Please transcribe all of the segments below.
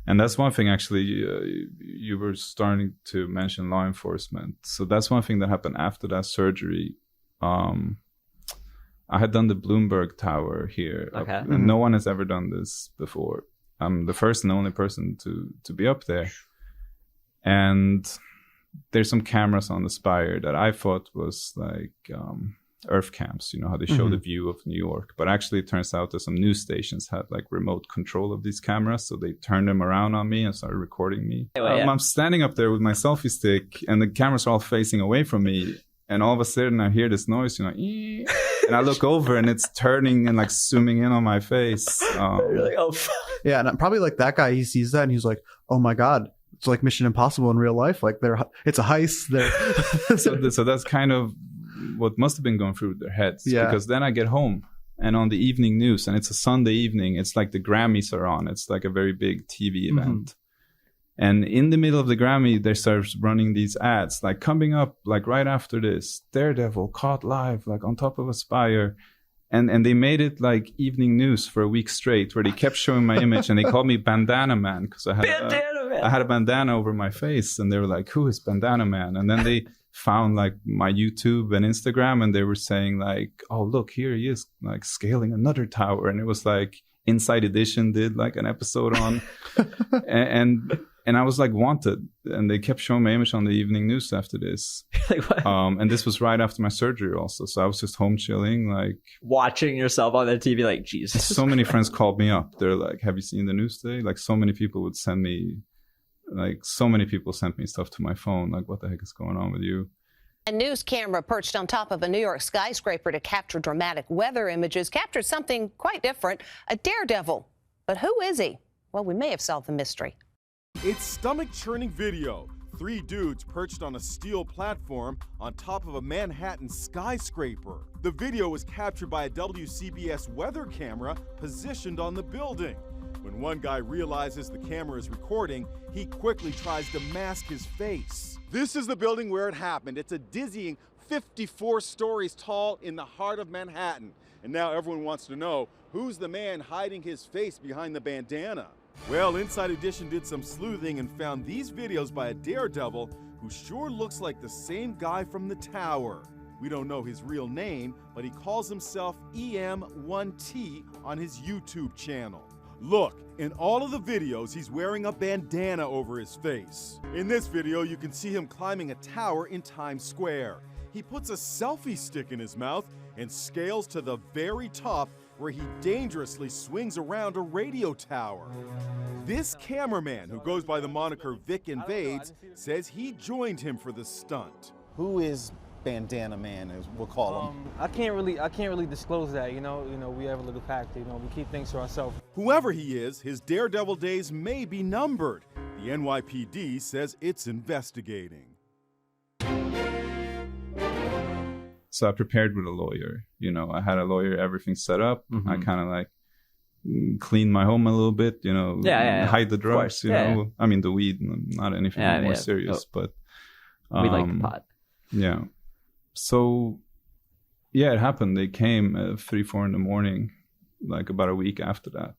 And that's one thing, actually, you were starting to mention law enforcement. So that's one thing that happened after that surgery. I had done the Bloomberg Tower here. Okay. And no one has ever done this before. I'm the first and only person to be up there. And there's some cameras on the spire that I thought was like Earth cams, you know, how they show the view of New York. But actually, it turns out that some news stations had like remote control of these cameras. So they turned them around on me and started recording me. I'm standing up there with my selfie stick and the cameras are all facing away from me. And all of a sudden, I hear this noise, you know, and I look over and it's turning and like zooming in on my face. You're like, oh, fuck. Yeah, and probably like that guy, he sees that and he's like, oh my God, it's like Mission Impossible in real life. Like it's a heist. So that's kind of what must have been going through their heads. Yeah. Because then I get home and on the evening news, and it's a Sunday evening, it's like the Grammys are on. It's like a very big TV event. And in the middle of the Grammy, they start running these ads, like coming up, like right after this, Daredevil caught live, like on top of a spire. And they made it like evening news for a week straight, where they kept showing my image, and they called me Bandana Man because I had a bandana over my face, and they were like, "Who is Bandana Man?" And then they found like my YouTube and Instagram, and they were saying like, "Oh, look, here he is, like scaling another tower," and it was like Inside Edition did like an episode on, and I was like wanted, and they kept showing my image on the evening news after this. Like what? And this was right after my surgery also. So I was just home chilling, like watching yourself on the TV, like, Jesus. So many friends called me up. They're like, have you seen the news today? Like so many people would send me, like so many people sent me stuff to my phone. Like, what the heck is going on with you? A news camera perched on top of a New York skyscraper to capture dramatic weather images captured something quite different, a daredevil. But who is he? Well, we may have solved the mystery. It's stomach-churning video. 3 dudes perched on a steel platform on top of a Manhattan skyscraper. The video was captured by a WCBS weather camera positioned on the building. When one guy realizes the camera is recording, he quickly tries to mask his face. This is the building where it happened. It's a dizzying 54 stories tall in the heart of Manhattan. And now everyone wants to know, who's the man hiding his face behind the bandana? Well, Inside Edition did some sleuthing and found these videos by a daredevil who sure looks like the same guy from the tower. We don't know his real name, but he calls himself Em1t's on his YouTube channel. Look, in all of the videos, he's wearing a bandana over his face. In this video, you can see him climbing a tower in Times Square. He puts a selfie stick in his mouth and scales to the very top, where he dangerously swings around a radio tower. This cameraman, who goes by the moniker Vic Invades, says he joined him for the stunt. Who is Bandana Man, as we'll call him? I can't really disclose that. You know, we have a little pact. You know, we keep things to ourselves. Whoever he is, his daredevil days may be numbered. The NYPD says it's investigating. So I prepared with a lawyer. You know, I had a lawyer, everything set up. I kind of like cleaned my home a little bit, you know, hide the drugs, you know. I mean, the weed, not anything more serious, but we like the pot. Yeah. So, yeah, it happened. They came at 3-4 in the morning, like about a week after that.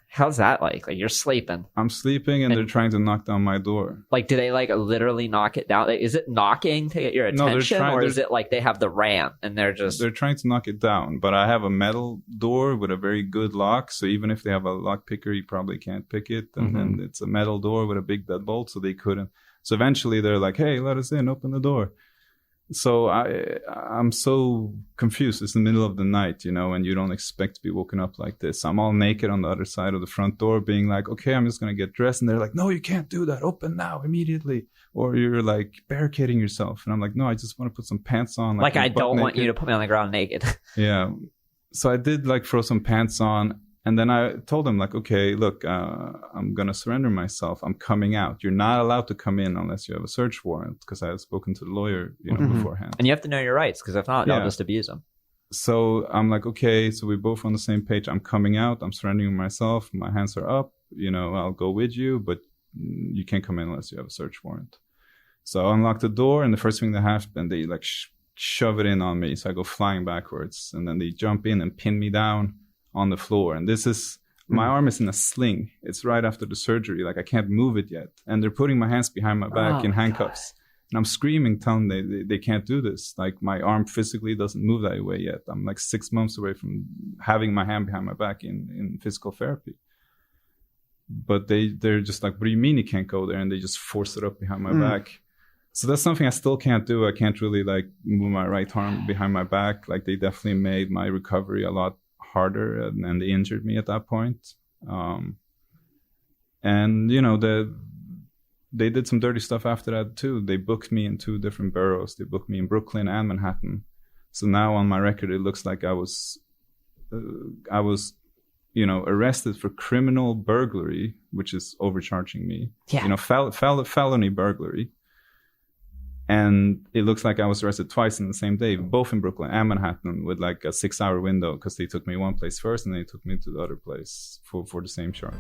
How's that like? Like, you're sleeping. I'm sleeping, and they're trying to knock down my door. Like, do they like literally knock it down? Like, is it knocking to get your attention, or is it like they have the ramp and they're trying to knock it down? But I have a metal door with a very good lock, so even if they have a lock picker, you probably can't pick it. And then it's a metal door with a big deadbolt, so they couldn't. So eventually, they're like, "Hey, let us in. Open the door." So I'm so confused. It's the middle of the night, you know, and you don't expect to be woken up like this. I'm all naked on the other side of the front door being like, okay, I'm just going to get dressed. And they're like, no, you can't do that. Open now, immediately. Or you're like barricading yourself. And I'm like, no, I just want to put some pants on. Like I don't want you to put me on the ground naked. Yeah. So I did like throw some pants on. And then I told him, like, okay, look, I'm going to surrender myself. I'm coming out. You're not allowed to come in unless you have a search warrant, because I had spoken to the lawyer, you know, beforehand. And you have to know your rights, because if not, they'll just abuse them. So I'm like, okay, so we're both on the same page. I'm coming out. I'm surrendering myself. My hands are up. You know, I'll go with you, but you can't come in unless you have a search warrant. So I unlock the door, and the first thing that happened, they like shove it in on me. So I go flying backwards, and then they jump in and pin me down on the floor. And this is, My arm is in a sling. It's right after the surgery. Like I can't move it yet. And they're putting my hands behind my back in handcuffs. And I'm screaming, telling them they can't do this. Like my arm physically doesn't move that way yet. I'm like 6 months away from having my hand behind my back in physical therapy. But they're just like, what do you mean you can't go there? And they just force it up behind my back. So that's something I still can't do. I can't really like move my right arm behind my back. Like they definitely made my recovery a lot harder, and they injured me at that point. And you know, they did some dirty stuff after that too. They booked me in 2 different boroughs. They booked me in Brooklyn and Manhattan. So now on my record, it looks like I was, you know, arrested for criminal burglary, which is overcharging me. You know, felony burglary. And it looks like I was arrested twice in the same day, both in Brooklyn and Manhattan, with like a 6-hour window, because they took me one place first and they took me to the other place for the same charge.